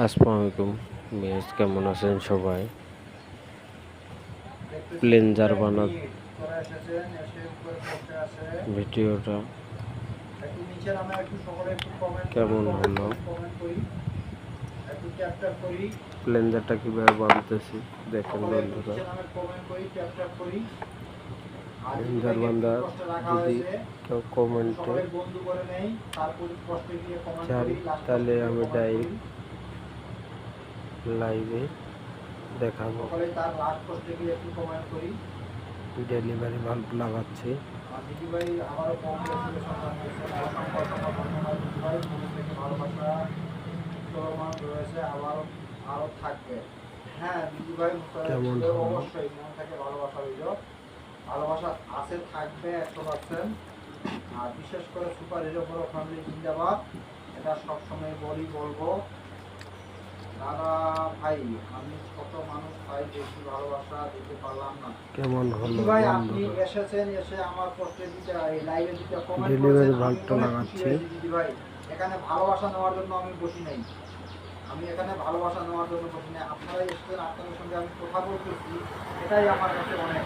আসসালামু আলাইকুম মিস, কেমন আছেন সবাই? প্লেনজার বানার ভিডিওটা কেমন হলো, প্লেনজারটা কিভাবে বানতেছি দেখেন বন্ধুরা। প্লেনজার বান্ধার যদি কেউ কমেন্টে চান তাহলে আমি ডাইরেক্ট লাইভে দেখাবো। ডেলিভারি বাল্ব লাগাচ্ছি। কেমন অবশ্যই মন থেকে ভালোবাসা রইল, ভালোবাসা আছে, থাকবে 100%। আর বিশেষ করে সুপার হিরো বড় ফ্যামিলি জিন্দাবাদ, এটা সবসময় বলবো। দাদা ভাই, আমি ছোট মানুষ, ভাই বেশি ভালোবাসা দিতে পারলাম না। কেমন হলো ভাই, আপনি এসেছেন, এসে আমার পোস্টে দিতে এই লাইভে দিতে কমেন্ট করেছেন, ডেলিভারি বাল্বটা লাগাচ্ছি। দিদি ভাই, এখানে ভালোবাসা নেওয়ার জন্য আমি বসি নাই, আমি এখানে ভালোবাসা নেওয়ার জন্য বসি নাই। আপনারা এসেছেন, আপনাদের সঙ্গে আমি কথা বলতেছি, এটাই আমার কাছে অনেক।